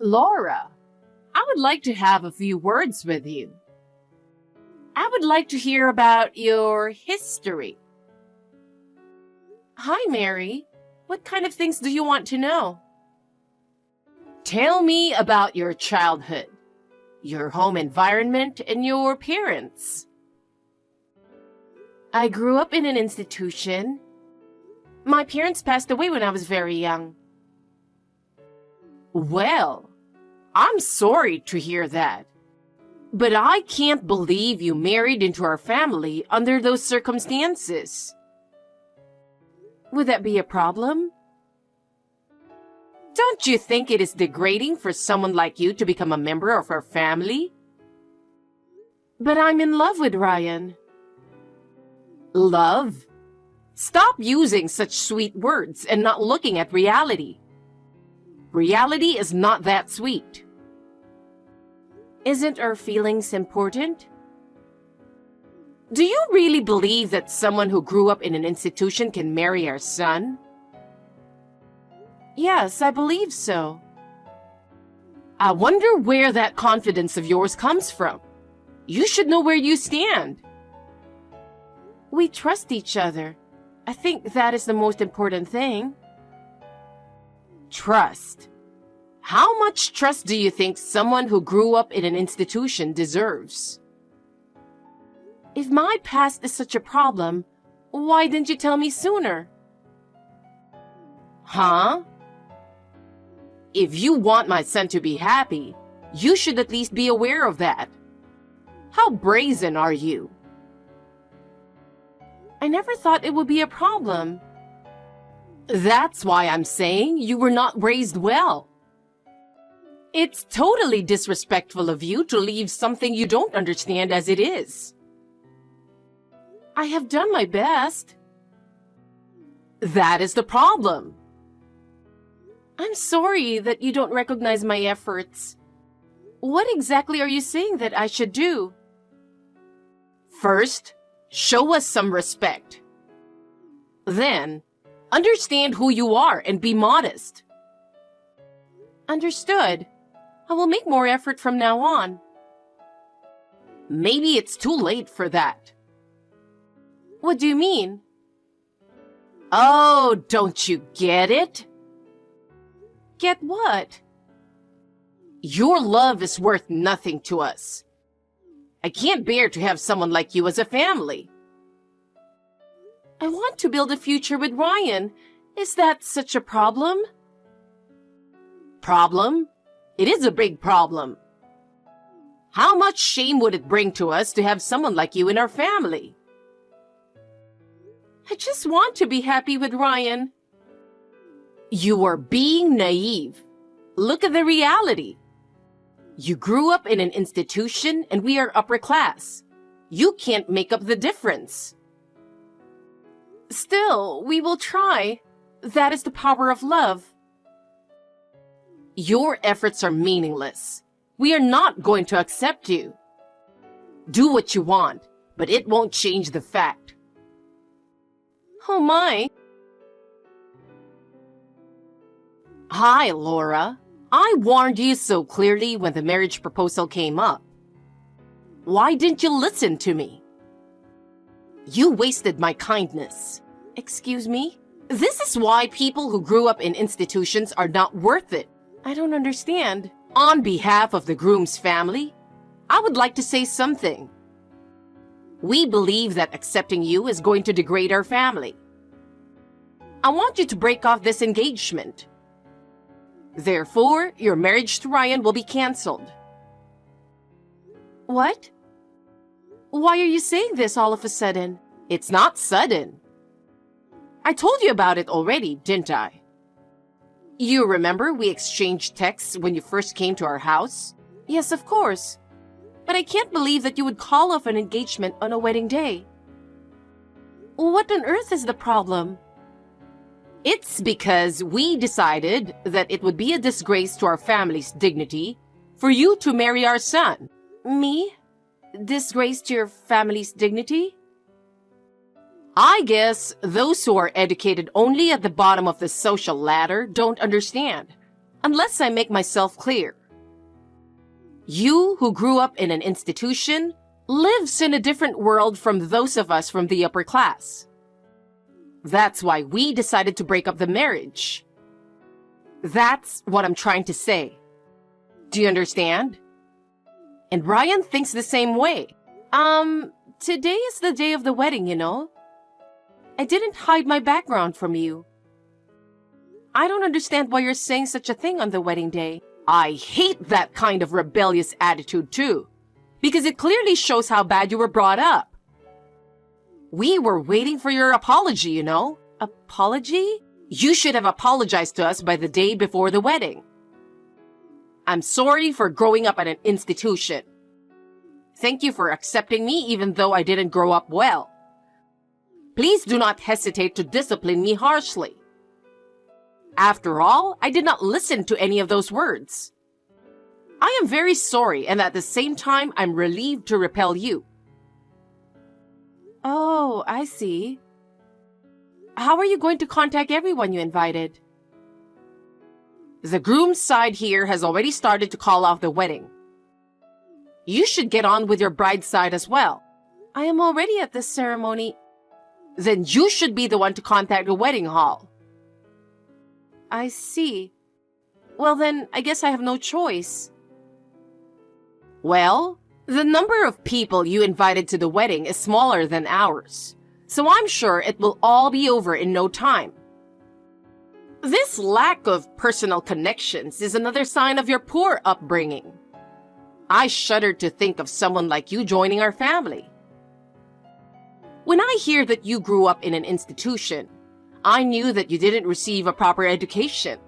Laura, I would like to have a few words with you. I would like to hear about your history. Hi, Mary. What kind of things do you want to know? Tell me about your childhood, your home environment, and your parents. I grew up in an institution. My parents passed away when I was very young. Well, I'm sorry to hear that. But I can't believe you married into our family under those circumstances. Would that be a problem? Don't you think it is degrading for someone like you to become a member of our family? But I'm in love with Ryan. Love? Stop using such sweet words and not looking at reality. Reality is not that sweet. Isn't our feelings important? Do you really believe that someone who grew up in an institution can marry our son? Yes, I believe so. I wonder where that confidence of yours comes from. You should know where you stand. We trust each other. I think that is the most important thing. Trust. How much trust do you think someone who grew up in an institution deserves? If my past is such a problem, why didn't you tell me sooner? Huh? If you want my son to be happy, you should at least be aware of that. How brazen are you? I never thought it would be a problem. That's why I'm saying you were not raised well. It's totally disrespectful of you to leave something you don't understand as it is. I have done my best. That is the problem. I'm sorry that you don't recognize my efforts. What exactly are you saying that I should do? First, show us some respect. Then, understand who you are and be modest. Understood. I will make more effort from now on. Maybe it's too late for that. What do you mean? Oh, don't you get it? Get what? Your love is worth nothing to us. I can't bear to have someone like you as a family. I want to build a future with Ryan. Is that such a problem? Problem? It is a big problem. How much shame would it bring to us to have someone like you in our family? I just want to be happy with Ryan. You are being naive. Look at the reality. You grew up in an institution and we are upper class. You can't make up the difference. Still, we will try. That is the power of love. Your efforts are meaningless. We are not going to accept you. Do what you want, but it won't change the fact. Oh my. Hi, Laura. I warned you so clearly when the marriage proposal came up. Why didn't you listen to me? You wasted my kindness. Excuse me? This is why people who grew up in institutions are not worth it. I don't understand. On behalf of the groom's family, I would like to say something. We believe that accepting you is going to degrade our family. I want you to break off this engagement. Therefore, your marriage to Ryan will be canceled. What? Why are you saying this all of a sudden? It's not sudden. I told you about it already, didn't I? You remember we exchanged texts when you first came to our house? Yes, of course. But I can't believe that you would call off an engagement on a wedding day. What on earth is the problem? It's because we decided that it would be a disgrace to our family's dignity for you to marry our son. Me? Disgrace to your family's dignity? I guess those who are educated only at the bottom of the social ladder don't understand. Unless I make myself clear. You, who grew up in an institution, lives in a different world from those of us from the upper class. That's why we decided to break up the marriage. That's what I'm trying to say. Do you understand? And Ryan thinks the same way. Today is the day of the wedding, you know? I didn't hide my background from you. I don't understand why you're saying such a thing on the wedding day. I hate that kind of rebellious attitude too, because it clearly shows how bad you were brought up. We were waiting for your apology, you know? Apology? You should have apologized to us by the day before the wedding. I'm sorry for growing up at an institution. Thank you for accepting me even though I didn't grow up well. Please do not hesitate to discipline me harshly. After all, I did not listen to any of those words. I am very sorry, and at the same time, I'm relieved to repel you. Oh, I see. How are you going to contact everyone you invited? The groom's side here has already started to call off the wedding. You should get on with your bride's side as well. I am already at this ceremony. Then you should be the one to contact the wedding hall. I see. Well then, I guess I have no choice. Well, the number of people you invited to the wedding is smaller than ours, so I'm sure it will all be over in no time. This lack of personal connections is another sign of your poor upbringing. I shudder to think of someone like you joining our family. When I hear that you grew up in an institution, I knew that you didn't receive a proper education.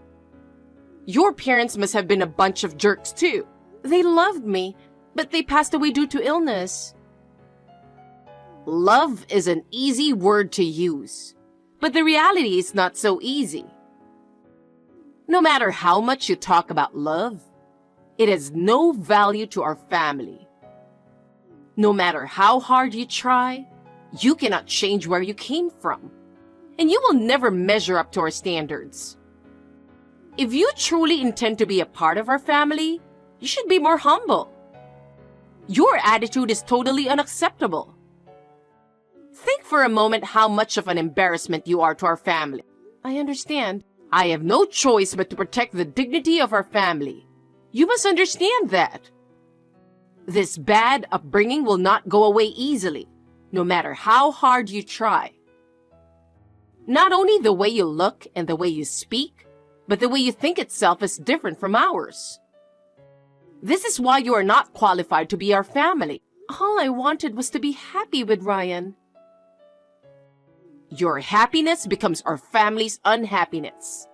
Your parents must have been a bunch of jerks too. They loved me, but they passed away due to illness. Love is an easy word to use, but the reality is not so easy. No matter how much you talk about love, it has no value to our family. No matter how hard you try, you cannot change where you came from, and you will never measure up to our standards. If you truly intend to be a part of our family, you should be more humble. Your attitude is totally unacceptable. Think for a moment how much of an embarrassment you are to our family. I understand. I have no choice but to protect the dignity of our family. You must understand that. This bad upbringing will not go away easily, no matter how hard you try. Not only the way you look and the way you speak, but the way you think itself is different from ours. This is why you are not qualified to be our family. All I wanted was to be happy with Ryan. Your happiness becomes our family's unhappiness.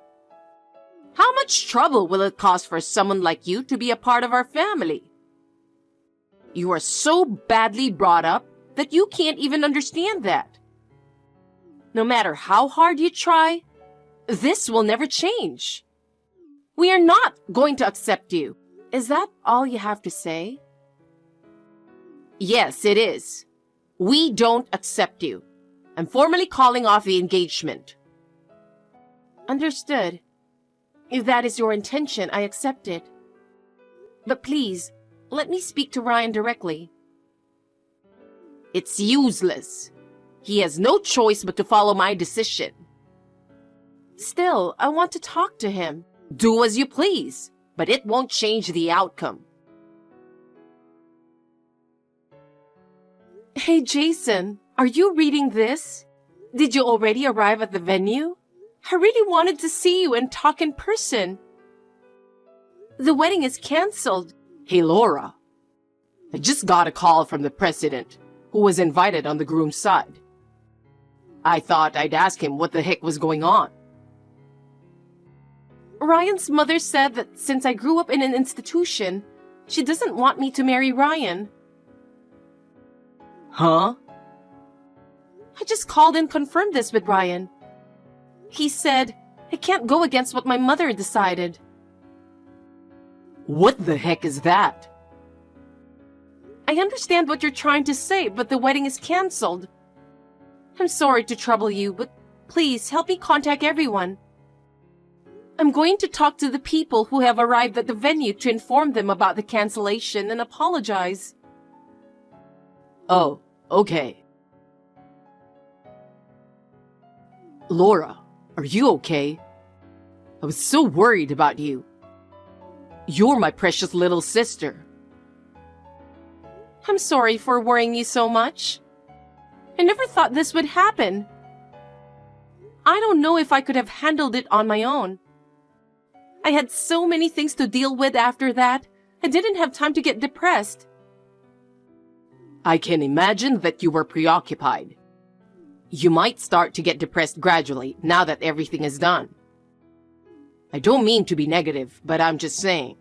How much trouble will it cause for someone like you to be a part of our family? You are so badly brought up that you can't even understand that. No matter how hard you try, this will never change. We are not going to accept you. Is that all you have to say? Yes, it is. We don't accept you. I'm formally calling off the engagement. Understood. If that is your intention, I accept it. But please, let me speak to Ryan directly. It's useless. He has no choice but to follow my decision. Still, I want to talk to him. Do as you please, but it won't change the outcome. Hey, Jason, are you reading this? Did you already arrive at the venue? I really wanted to see you and talk in person. The wedding is canceled. Hey, Laura. I just got a call from the president, who was invited on the groom's side. I thought I'd ask him what the heck was going on. Ryan's mother said that since I grew up in an institution, she doesn't want me to marry Ryan. Huh? I just called and confirmed this with Ryan. He said, I can't go against what my mother decided. What the heck is that? I understand what you're trying to say, but the wedding is canceled. I'm sorry to trouble you, but please help me contact everyone. I'm going to talk to the people who have arrived at the venue to inform them about the cancellation and apologize. Oh, okay. Laura, are you okay? I was so worried about you. You're my precious little sister. I'm sorry for worrying you so much. I never thought this would happen. I don't know if I could have handled it on my own. I had so many things to deal with after that, I didn't have time to get depressed. I can imagine that you were preoccupied. You might start to get depressed gradually now that everything is done. I don't mean to be negative, but I'm just saying.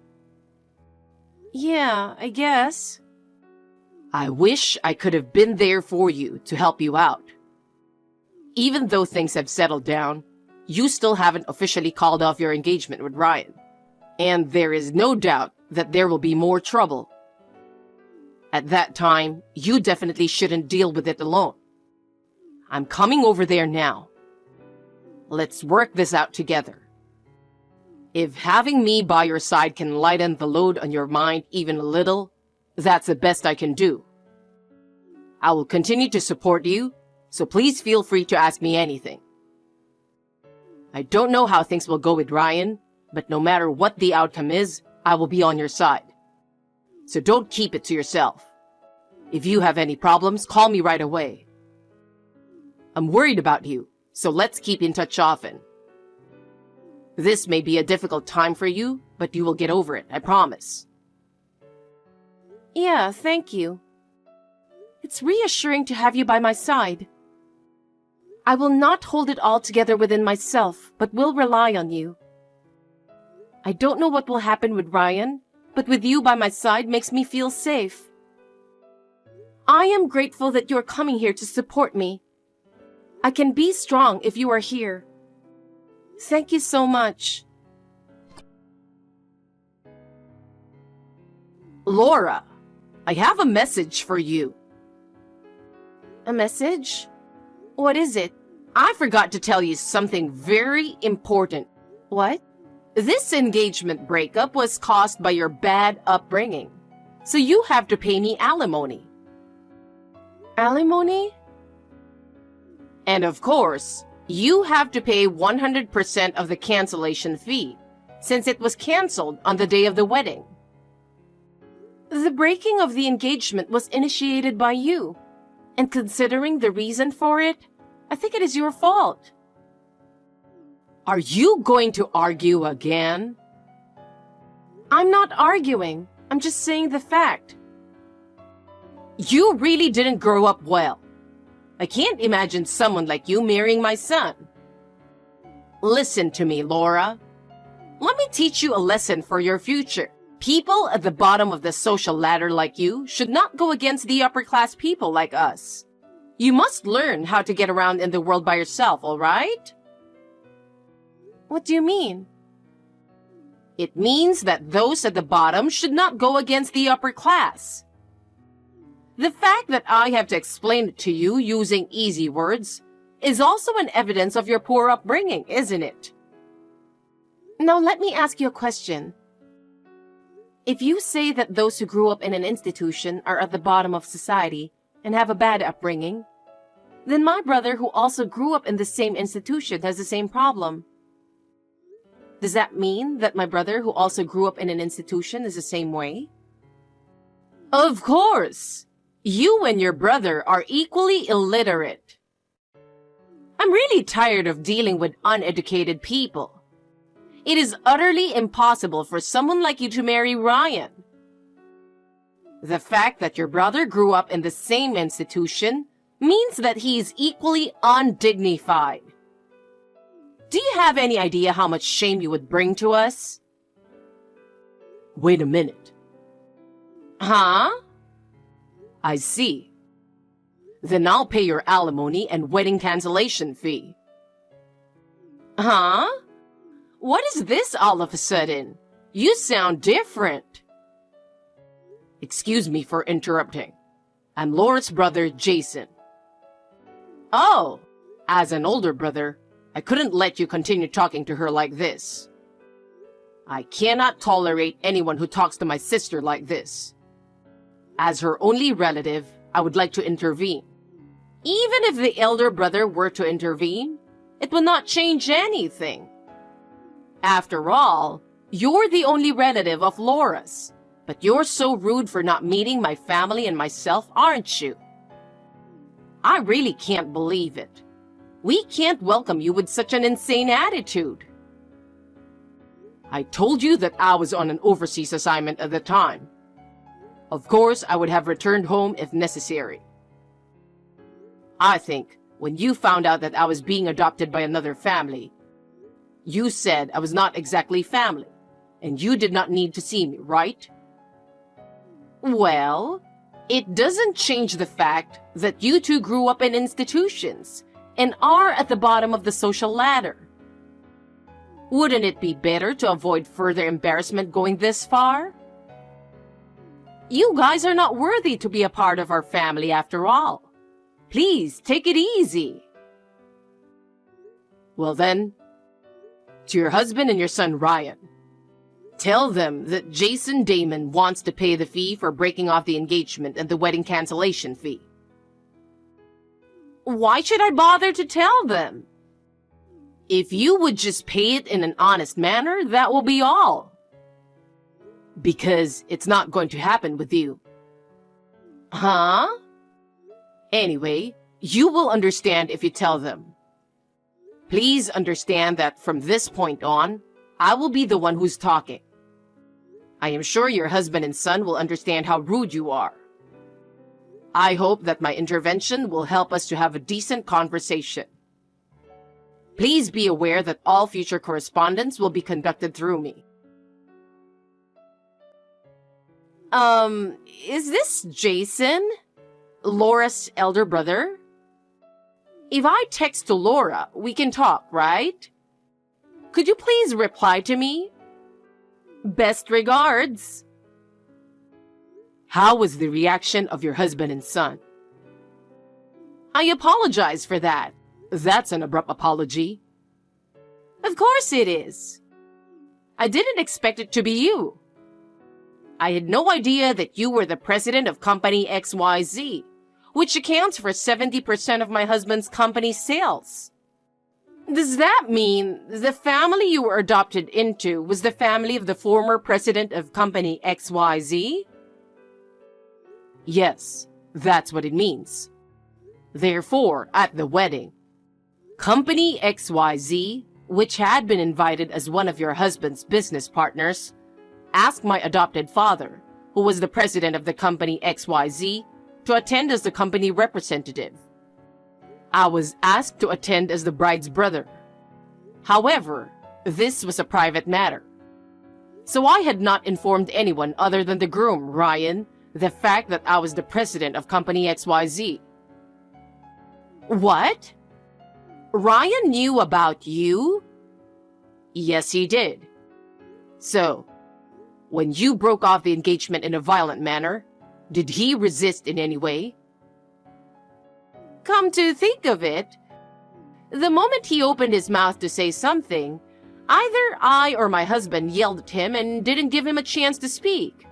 Yeah, I guess. I wish I could have been there for you to help you out. Even though things have settled down, you still haven't officially called off your engagement with Ryan. And there is no doubt that there will be more trouble. At that time, you definitely shouldn't deal with it alone. I'm coming over there now. Let's work this out together. If having me by your side can lighten the load on your mind even a little, that's the best I can do. I will continue to support you, so please feel free to ask me anything. I don't know how things will go with Ryan, but no matter what the outcome is, I will be on your side. So don't keep it to yourself. If you have any problems, call me right away. I'm worried about you, so let's keep in touch often. This may be a difficult time for you, but you will get over it, I promise. Yeah, thank you. It's reassuring to have you by my side. I will not hold it all together within myself, but will rely on you. I don't know what will happen with Ryan, but with you by my side makes me feel safe. I am grateful that you are coming here to support me. I can be strong if you are here. Thank you so much. Laura, I have a message for you. A message? What is it? I forgot to tell you something very important. What? This engagement breakup was caused by your bad upbringing, so you have to pay me alimony. Alimony? And of course, you have to pay 100% of the cancellation fee, since it was canceled on the day of the wedding. The breaking of the engagement was initiated by you, and considering the reason for it, I think it is your fault. Are you going to argue again? I'm not arguing. I'm just saying the fact. You really didn't grow up well. I can't imagine someone like you marrying my son. Listen to me, Laura. Let me teach you a lesson for your future. People at the bottom of the social ladder like you should not go against the upper-class people like us. You must learn how to get around in the world by yourself, all right? What do you mean? It means that those at the bottom should not go against the upper class. The fact that I have to explain it to you using easy words is also an evidence of your poor upbringing, isn't it? Now let me ask you a question. If you say that those who grew up in an institution are at the bottom of society and have a bad upbringing, then my brother who also grew up in the same institution has the same problem. Does that mean that my brother who also grew up in an institution is the same way? Of course! You and your brother are equally illiterate. I'm really tired of dealing with uneducated people. It is utterly impossible for someone like you to marry Ryan. The fact that your brother grew up in the same institution means that he is equally undignified. Do you have any idea how much shame you would bring to us? Wait a minute. Huh? I see. Then I'll pay your alimony and wedding cancellation fee. Huh? What is this all of a sudden? You sound different. Excuse me for interrupting. I'm Laura's brother, Jason. Oh, as an older brother, I couldn't let you continue talking to her like this. I cannot tolerate anyone who talks to my sister like this. As her only relative, I would like to intervene. Even if the elder brother were to intervene, it will not change anything. After all, you're the only relative of Laura's, but you're so rude for not meeting my family and myself, aren't you? I really can't believe it. We can't welcome you with such an insane attitude. I told you that I was on an overseas assignment at the time. Of course, I would have returned home if necessary. I think when you found out that I was being adopted by another family, you said I was not exactly family, and you did not need to see me, right? Well, it doesn't change the fact that you two grew up in institutions and are at the bottom of the social ladder. Wouldn't it be better to avoid further embarrassment going this far? You guys are not worthy to be a part of our family after all. Please, take it easy. Well then, to your husband and your son Ryan, tell them that Jason Damon wants to pay the fee for breaking off the engagement and the wedding cancellation fee. Why should I bother to tell them? If you would just pay it in an honest manner, that will be all. Because it's not going to happen with you. Huh? Anyway, you will understand if you tell them. Please understand that from this point on, I will be the one who's talking. I am sure your husband and son will understand how rude you are. I hope that my intervention will help us to have a decent conversation. Please be aware that all future correspondence will be conducted through me. Is this Jason? Laura's elder brother? If I text to Laura, we can talk, right? Could you please reply to me? Best regards. How was the reaction of your husband and son? I apologize for that. That's an abrupt apology. Of course it is. I didn't expect it to be you. I had no idea that you were the president of Company XYZ, which accounts for 70% of my husband's company sales. Does that mean the family you were adopted into was the family of the former president of Company XYZ? Yes, that's what it means. Therefore, at the wedding, Company XYZ, which had been invited as one of your husband's business partners, asked my adopted father, who was the president of the Company XYZ, to attend as the company representative. I was asked to attend as the bride's brother. However, this was a private matter. So I had not informed anyone other than the groom, Ryan, the fact that I was the president of Company XYZ. What? Ryan knew about you? Yes, he did. So, when you broke off the engagement in a violent manner, did he resist in any way? Come to think of it, the moment he opened his mouth to say something, either I or my husband yelled at him and didn't give him a chance to speak.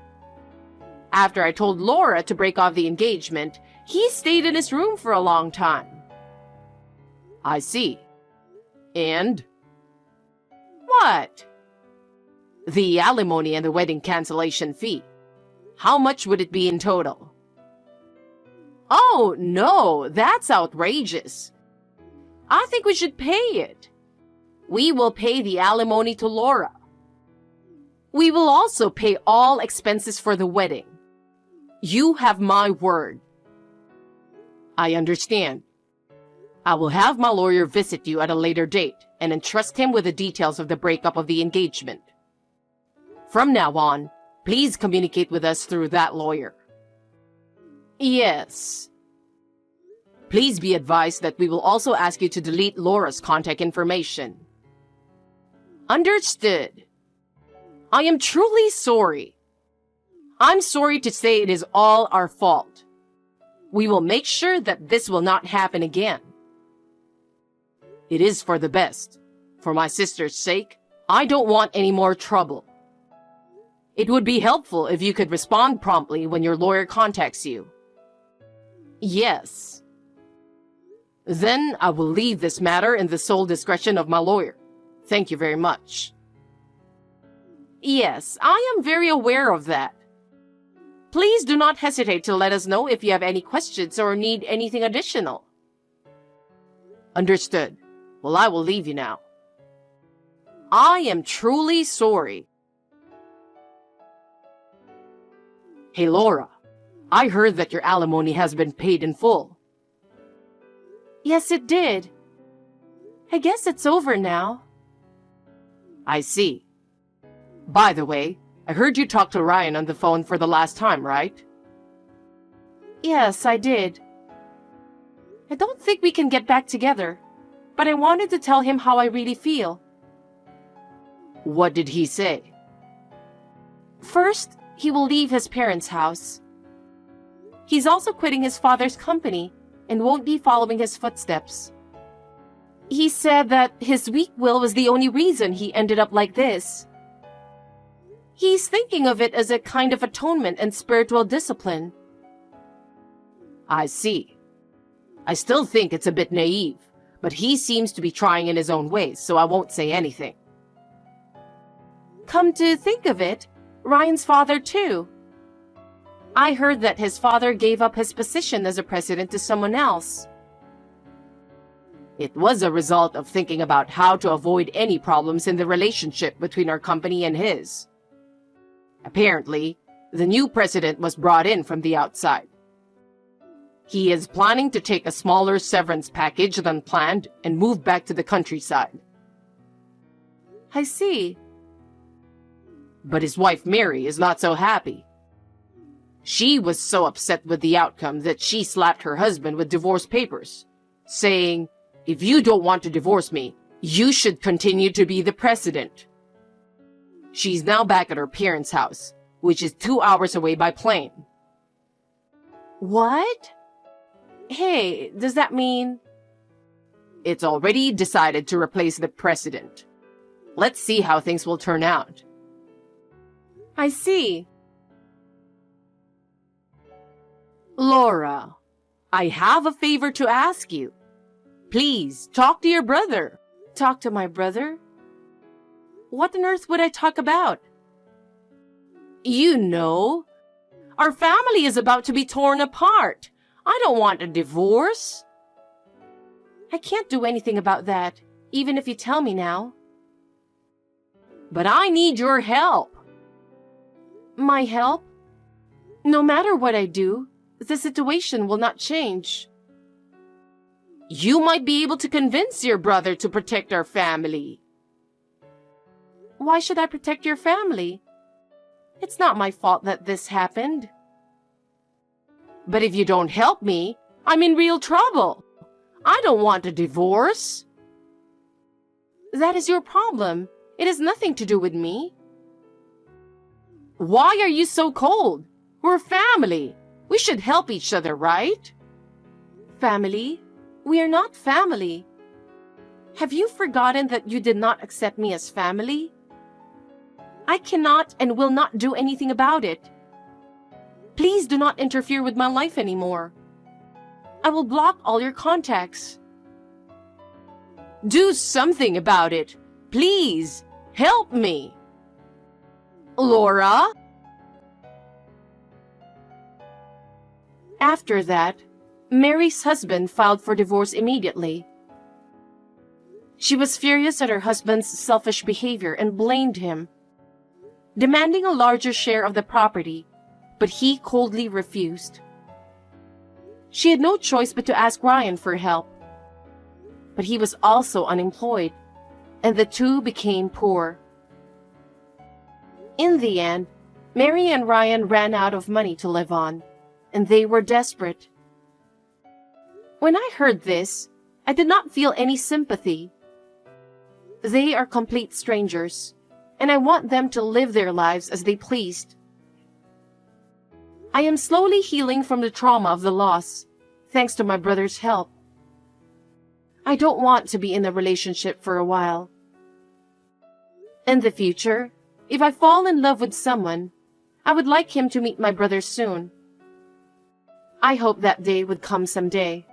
After I told Laura to break off the engagement, he stayed in his room for a long time. I see. And? What? The alimony and the wedding cancellation fee. How much would it be in total? Oh, no, that's outrageous. I think we should pay it. We will pay the alimony to Laura. We will also pay all expenses for the wedding. You have my word. I understand. I will have my lawyer visit you at a later date and entrust him with the details of the breakup of the engagement. From now on, please communicate with us through that lawyer. Yes. Please be advised that we will also ask you to delete Laura's contact information. Understood. I am truly sorry. I'm sorry to say it is all our fault. We will make sure that this will not happen again. It is for the best. For my sister's sake, I don't want any more trouble. It would be helpful if you could respond promptly when your lawyer contacts you. Yes. Then I will leave this matter in the sole discretion of my lawyer. Thank you very much. Yes, I am very aware of that. Please do not hesitate to let us know if you have any questions or need anything additional. Understood. Well, I will leave you now. I am truly sorry. Hey, Laura. I heard that your alimony has been paid in full. Yes, it did. I guess it's over now. I see. By the way, I heard you talk to Ryan on the phone for the last time, right? Yes, I did. I don't think we can get back together, but I wanted to tell him how I really feel. What did he say? First, he will leave his parents' house. He's also quitting his father's company and won't be following his footsteps. He said that his weak will was the only reason he ended up like this. He's thinking of it as a kind of atonement and spiritual discipline. I see. I still think it's a bit naive, but he seems to be trying in his own ways, so I won't say anything. Come to think of it, Ryan's father too. I heard that his father gave up his position as a president to someone else. It was a result of thinking about how to avoid any problems in the relationship between our company and his. Apparently, the new president was brought in from the outside. He is planning to take a smaller severance package than planned and move back to the countryside. I see. But his wife Mary is not so happy. She was so upset with the outcome that she slapped her husband with divorce papers, saying, "If you don't want to divorce me, you should continue to be the president." She's now back at her parents' house, which is 2 hours away by plane. What? Hey, does that mean... It's already decided to replace the president. Let's see how things will turn out. I see. Laura, I have a favor to ask you. Please, talk to your brother. Talk to my brother? What on earth would I talk about? You know, our family is about to be torn apart. I don't want a divorce. I can't do anything about that, even if you tell me now. But I need your help. My help? No matter what I do, the situation will not change. You might be able to convince your brother to protect our family. Why should I protect your family? It's not my fault that this happened. But if you don't help me, I'm in real trouble. I don't want a divorce. That is your problem. It has nothing to do with me. Why are you so cold? We're family. We should help each other, right? Family? We are not family. Have you forgotten that you did not accept me as family? I cannot and will not do anything about it. Please do not interfere with my life anymore. I will block all your contacts. Do something about it. Please, help me. Laura? After that, Mary's husband filed for divorce immediately. She was furious at her husband's selfish behavior and blamed him, demanding a larger share of the property, but he coldly refused. She had no choice but to ask Ryan for help, but he was also unemployed, and the two became poor. In the end, Mary and Ryan ran out of money to live on, and they were desperate. When I heard this, I did not feel any sympathy. They are complete strangers, and I want them to live their lives as they pleased. I am slowly healing from the trauma of the loss, thanks to my brother's help. I don't want to be in a relationship for a while. In the future, If I fall in love with someone, I would like him to meet my brother soon. I hope that day would come someday.